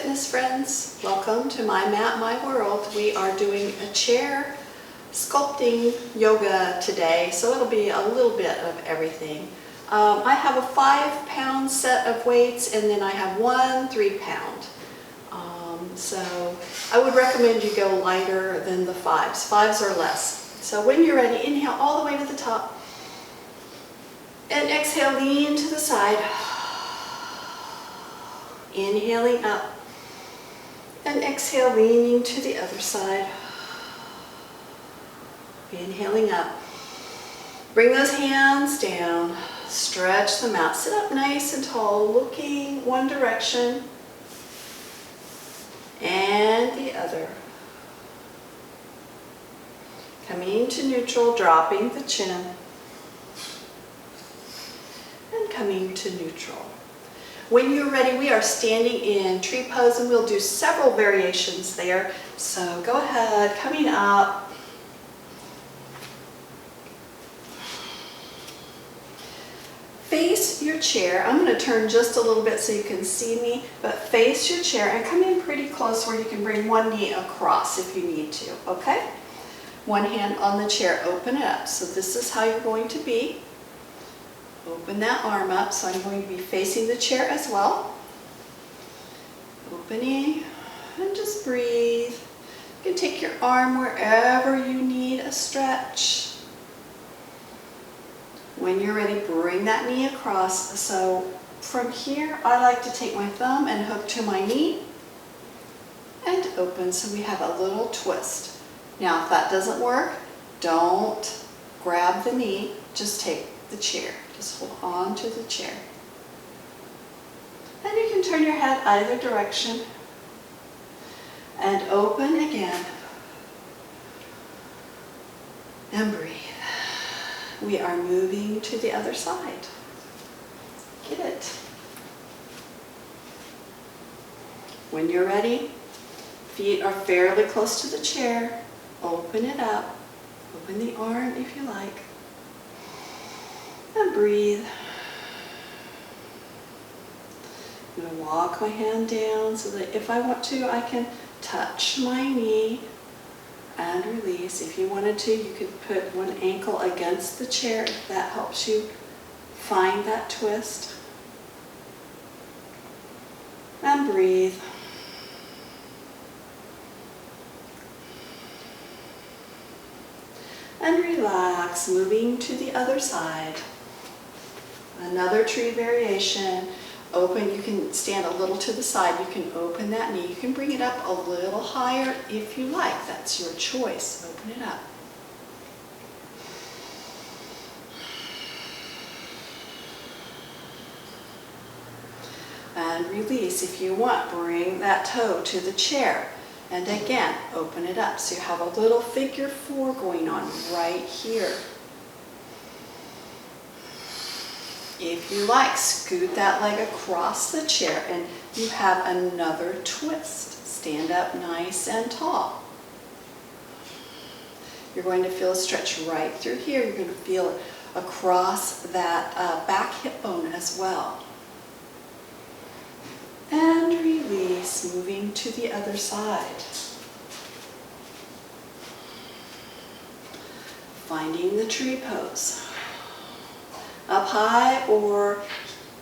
fitness friends. Welcome to My Mat, My World. We are doing a chair sculpting yoga today, so it'll be a little bit of everything. I have a 5-pound set of weights, and then I have one 3-pound. So I would recommend you go lighter than the 5s. 5s are less. So when you're ready, inhale all the way to the top. And exhale, lean to the side. Inhaling up. And exhale, leaning to the other side. Inhaling up. Bring those hands down. Stretch them out. Sit up nice and tall, looking one direction and the other. Coming to neutral, dropping the chin. And coming to neutral. When you're ready, we are standing in tree pose, and we'll do several variations there. So go ahead, coming up. Face your chair. I'm going to turn just a little bit so you can see me, but face your chair and come in pretty close where you can bring one knee across if you need to, okay? One hand on the chair, open it up. So this is how you're going to be. Open that arm up, so I'm going to be facing the chair as well. Opening, and just breathe. You can take your arm wherever you need a stretch. When you're ready, bring that knee across. So from here, I like to take my thumb and hook to my knee and open, so we have a little twist. Now, if that doesn't work, don't grab the knee, just take the chair. Just hold on to the chair. And you can turn your head either direction and open again. And breathe. We are moving to the other side. Get it. When you're ready, feet are fairly close to the chair. Open it up. Open the arm if you like. And breathe. I'm going to walk my hand down so that if I want to, I can touch my knee and release. If you wanted to, you could put one ankle against the chair if that helps you find that twist. And breathe. And relax, moving to the other side. Another tree variation. Open, you can stand a little to the side. You can open that knee. You can bring it up a little higher if you like. That's your choice. Open it up. And release if you want. Bring that toe to the chair. And again, open it up. So you have a little figure 4 going on right here. If you like, scoot that leg across the chair and you have another twist. Stand up nice and tall. You're going to feel a stretch right through here. You're going to feel it across that back hip bone as well. And release, moving to the other side. Finding the tree pose. Up high or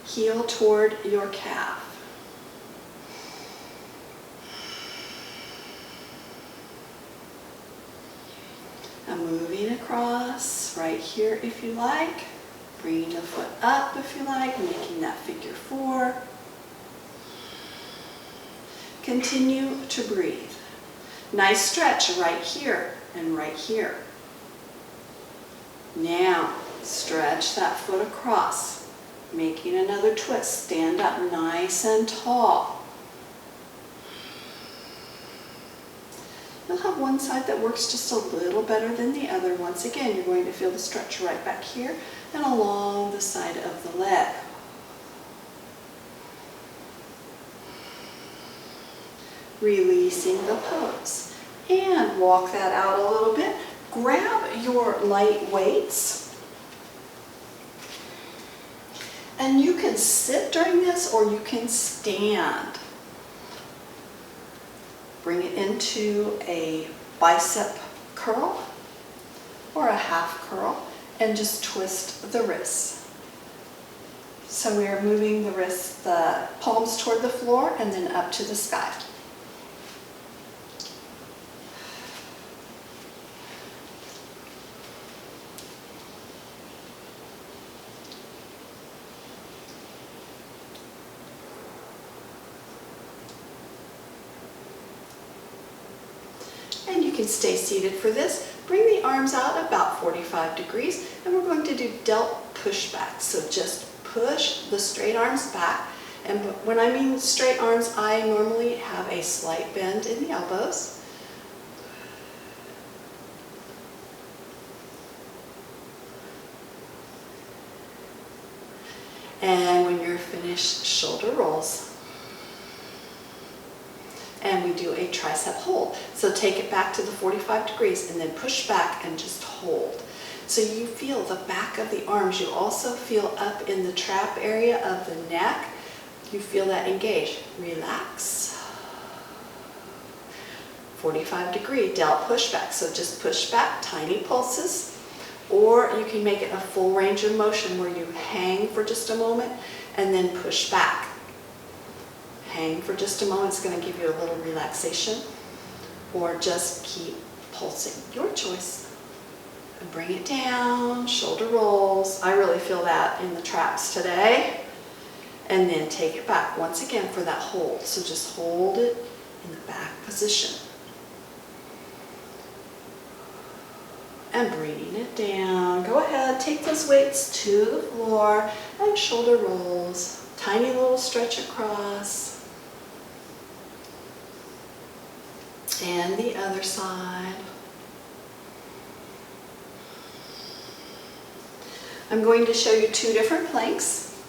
heel toward your calf. And moving across right here if you like. Bringing the foot up if you like, making that figure 4. Continue to breathe. Nice stretch right here and right here. Now, stretch that foot across, making another twist. Stand up nice and tall. You'll have one side that works just a little better than the other. Once again, you're going to feel the stretch right back here and along the side of the leg. Releasing the pose. And walk that out a little bit. Grab your light weights. And you can sit during this or you can stand. Bring it into a bicep curl or a half curl and just twist the wrists. So we are moving the wrists, the palms toward the floor and then up to the sky. And you can stay seated for this. Bring the arms out about 45 degrees and we're going to do delt pushback. So just push the straight arms back. And when I mean straight arms, I normally have a slight bend in the elbows. And when you're finished, shoulder rolls. And we do a tricep hold. So take it back to the 45 degrees and then push back and just hold. So you feel the back of the arms. You also feel up in the trap area of the neck. You feel that engage. Relax. 45-degree delt pushback. So just push back, tiny pulses. Or you can make it a full range of motion where you hang for just a moment and then push back. Hang for just a moment, it's going to give you a little relaxation, or just keep pulsing, your choice. And bring it down, shoulder rolls. I really feel that in the traps today. And then take it back once again for that hold. So just hold it in the back position. And bringing it down. Go ahead, take those weights to the floor and shoulder rolls. Tiny little stretch across. And the other side. I'm going to show you two different planks.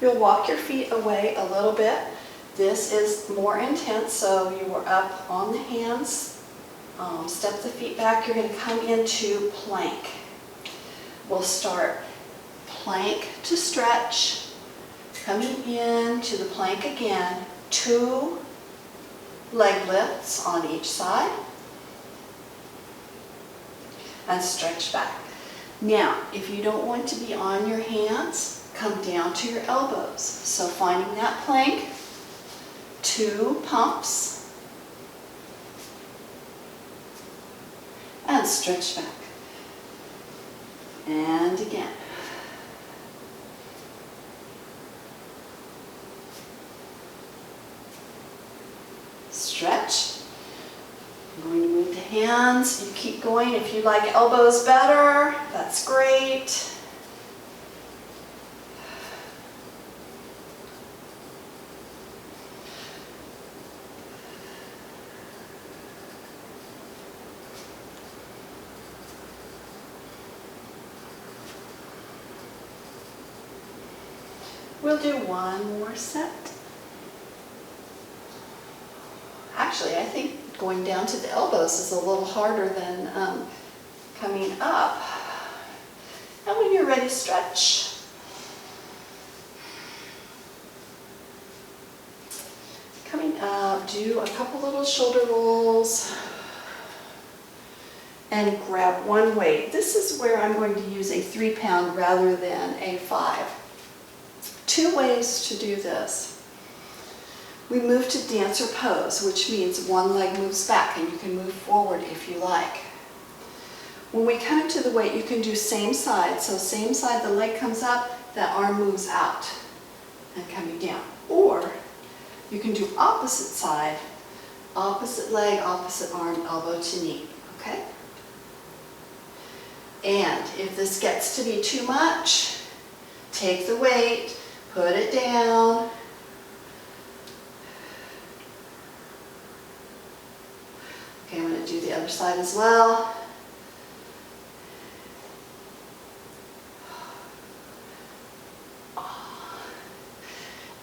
You'll walk your feet away a little bit. This is more intense, so you are up on the hands. Step the feet back. You're going to come into plank. We'll start plank to stretch, coming into the plank again, 2 leg lifts on each side, and stretch back. Now, if you don't want to be on your hands, come down to your elbows. So finding that plank, 2 pumps, and stretch back. And again. Stretch. I'm going to move the hands. You keep going. If you like elbows better, that's great. We'll do one more set. Actually, I think going down to the elbows is a little harder than coming up. And when you're ready, stretch. Coming up, do a couple little shoulder rolls and grab one weight. This is where I'm going to use a 3-pound rather than a 5. 2 ways to do this. We move to dancer pose, which means one leg moves back and you can move forward if you like. When we come to the weight, you can do same side. So same side, the leg comes up, that arm moves out and coming down. Or you can do opposite side, opposite leg, opposite arm, elbow to knee, okay? And if this gets to be too much, take the weight, put it down. Okay, I'm going to do the other side as well.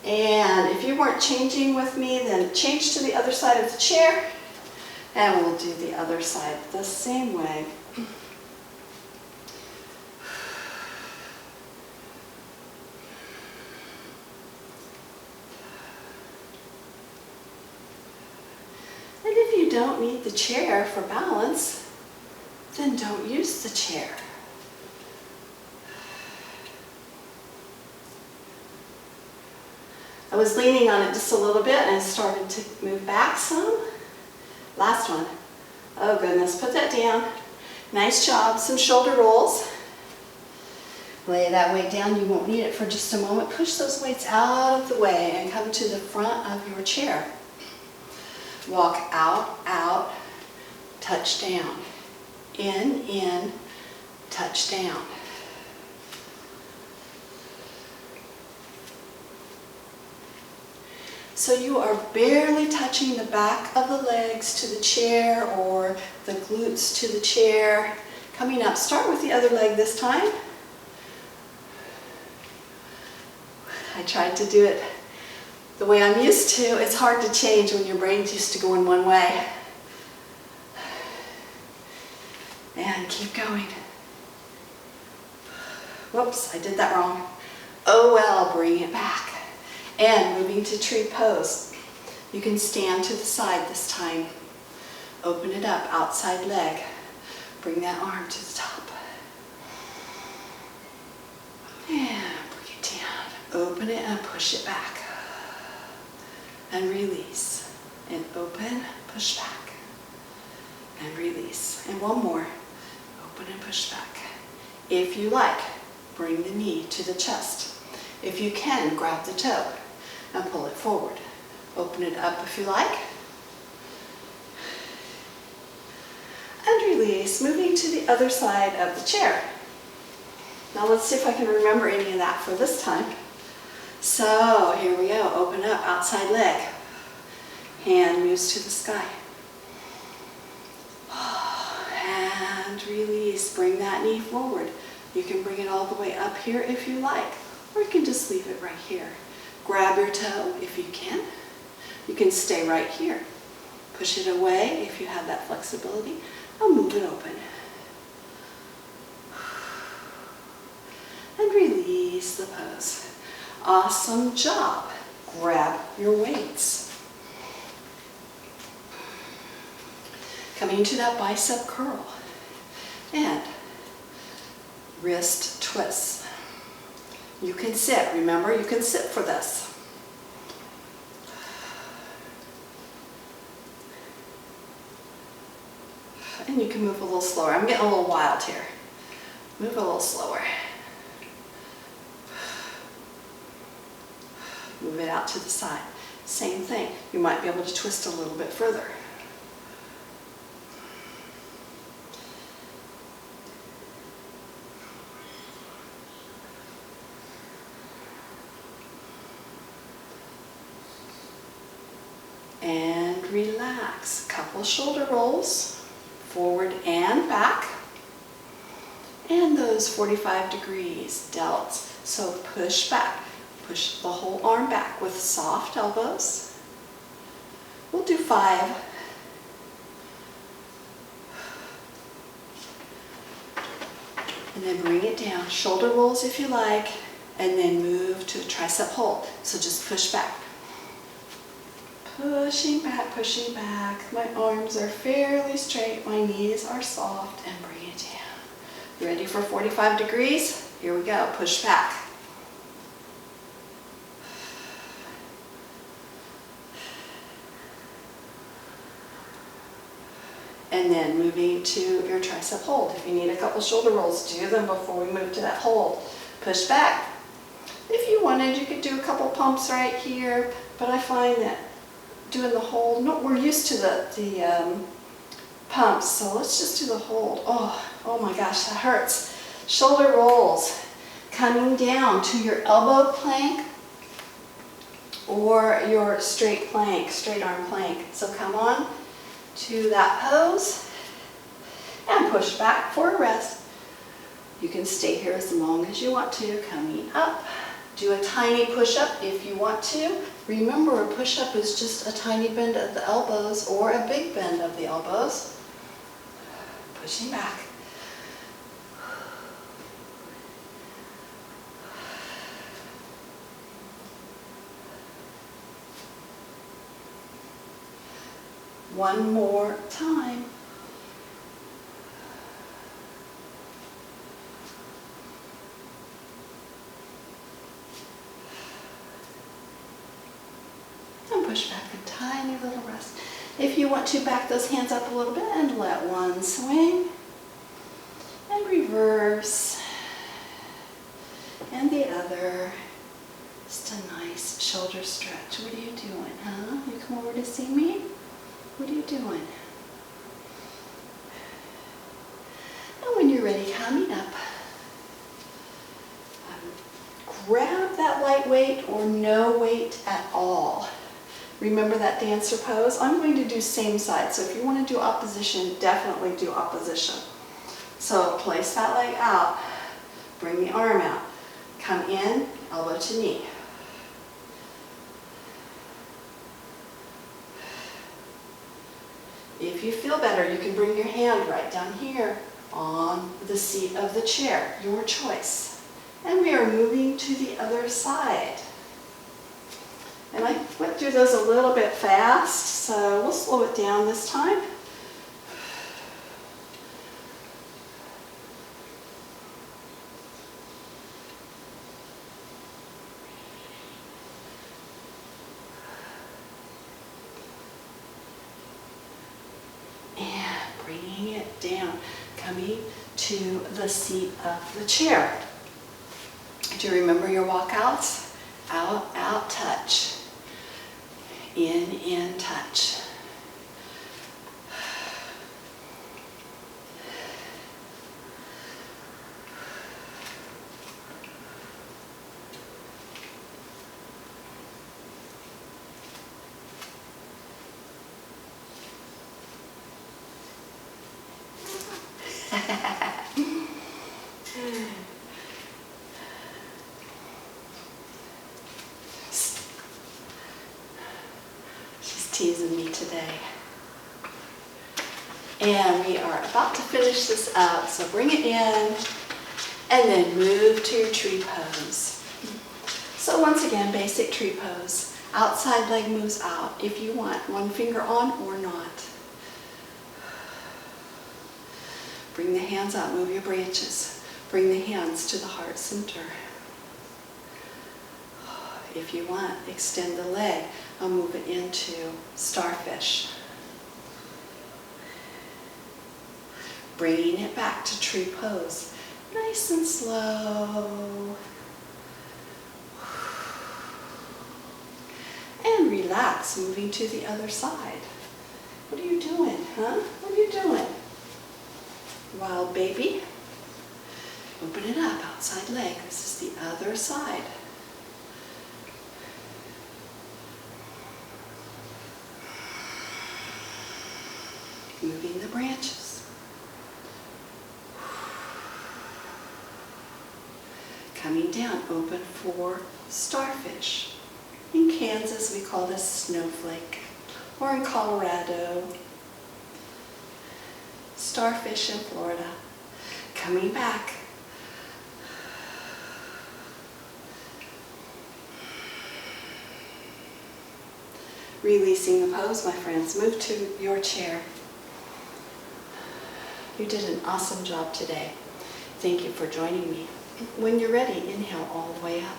And if you weren't changing with me, then change to the other side of the chair. And we'll do the other side the same way. And if you don't need the chair for balance, then don't use the chair. I was leaning on it just a little bit and it started to move back some. Last one. Oh goodness, put that down. Nice job, some shoulder rolls. Lay that weight down, you won't need it for just a moment. Push those weights out of the way and come to the front of your chair. Walk out, out, touch down. In, touch down. So you are barely touching the back of the legs to the chair or the glutes to the chair. Coming up, start with the other leg this time. I tried to do it the way I'm used to. It's hard to change when your brain's used to going one way. And keep going. Whoops, I did that wrong. Oh well, bring it back. And moving to tree pose. You can stand to the side this time. Open it up, outside leg. Bring that arm to the top. And bring it down. Open it and push it back. And release. And open, push back. And release. And one more. Open and push back. If you like, bring the knee to the chest. If you can, grab the toe and pull it forward. Open it up if you like. And release, moving to the other side of the chair. Now let's see if I can remember any of that for this time. So here we go, open up, outside leg. Hand moves to the sky. And release, bring that knee forward. You can bring it all the way up here if you like, or you can just leave it right here. Grab your toe if you can. You can stay right here. Push it away if you have that flexibility, and move it open. And release the pose. Awesome job. Grab your weights. Coming to that bicep curl. And wrist twists. You can sit, remember, you can sit for this. And you can move a little slower. I'm getting a little wild here. Move a little slower. Move it out to the side. Same thing. You might be able to twist a little bit further. And relax. Couple shoulder rolls, forward and back. And those 45 degrees delts. So push back. Push the whole arm back with soft elbows. We'll do 5. And then bring it down. Shoulder rolls if you like. And then move to a tricep hold. So just push back. Pushing back, my arms are fairly straight, my knees are soft, and bring it down. You ready for 45 degrees? Here we go, push back. And then moving to your tricep hold. If you need a couple shoulder rolls, do them before we move to that hold. Push back. If you wanted, you could do a couple pumps right here, but I find that doing the hold, no, we're used to the pumps, so let's just do the hold. Oh my gosh, that hurts. Shoulder rolls, coming down to your elbow plank or your straight plank, straight arm plank. So come on to that pose and push back for a rest. You can stay here as long as you want to, coming up. Do a tiny push-up if you want to. Remember, a push-up is just a tiny bend of the elbows or a big bend of the elbows. Pushing back. One more time. And push back a tiny little rest. If you want to, back those hands up a little bit and let one swing. And reverse. And the other. Just a nice shoulder stretch. What are you doing, huh? You come over to see me? What are you doing? And when you're ready, coming up, grab that light weight or no weight at all. Remember that dancer pose? I'm going to do same side. So if you want to do opposition, definitely do opposition. So place that leg out. Bring the arm out. Come in, elbow to knee. If you feel better, you can bring your hand right down here on the seat of the chair, your choice. And we are moving to the other side. And I went through those a little bit fast, so we'll slow it down this time. Bringing it down, coming to the seat of the chair. Do you remember your walkouts? Out, out, touch. In, touch. She's teasing me today. And we are about to finish this up, so bring it in and then move to your tree pose. So once again, basic tree pose. Outside leg moves out if you want one finger on or not. Bring the hands out, move your branches. Bring the hands to the heart center. If you want, extend the leg. I'll move it into starfish. Bringing it back to tree pose. Nice and slow. And relax, moving to the other side. What are you doing, huh? What are you doing? Wild baby. Open it up, outside leg. This is the other side. Moving the branches. Coming down, open for starfish. In Kansas, we call this snowflake, or in Colorado, starfish in Florida. Coming back. Releasing the pose, my friends. Move to your chair. You did an awesome job today. Thank you for joining me. When you're ready, inhale all the way up.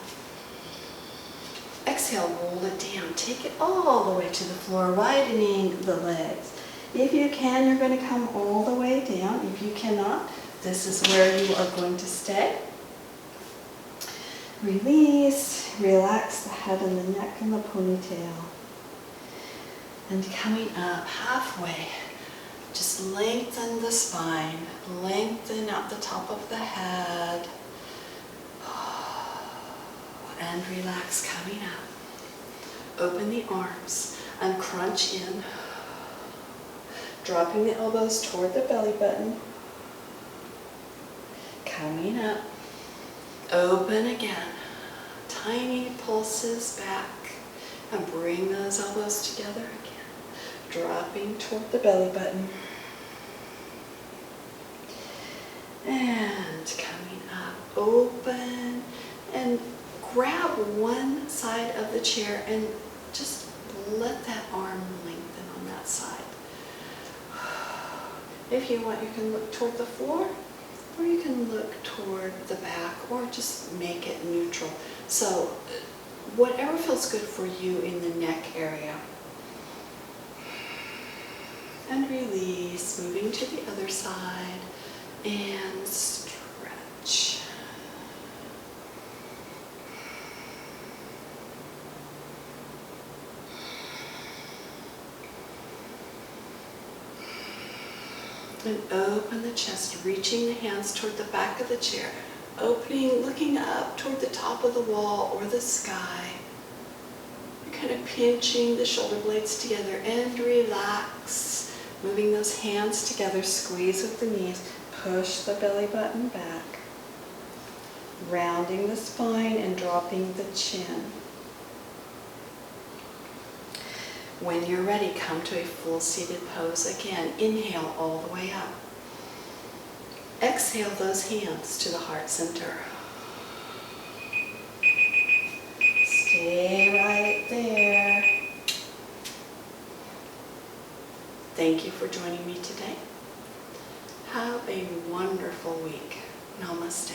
Exhale, roll it down. Take it all the way to the floor, widening the legs. If you can, you're going to come all the way down. If you cannot, this is where you are going to stay. Release, relax the head and the neck and the ponytail. And coming up halfway, just lengthen the spine, lengthen out the top of the head, and relax coming up. Open the arms and crunch in, dropping the elbows toward the belly button. Coming up, open again, tiny pulses back, and bring those elbows together again, dropping toward the belly button. And coming up, open, and grab one side of the chair and just let that arm lengthen on that side. If you want, you can look toward the floor, or you can look toward the back, or just make it neutral. So whatever feels good for you in the neck area. And release, moving to the other side, and stretch. And open the chest, reaching the hands toward the back of the chair. Opening, looking up toward the top of the wall or the sky. You're kind of pinching the shoulder blades together and relax. Moving those hands together, squeeze with the knees. Push the belly button back. Rounding the spine and dropping the chin. When you're ready, come to a full seated pose again. Inhale all the way up. Exhale those hands to the heart center. Stay right there. Thank you for joining me today. Have a wonderful week. Namaste.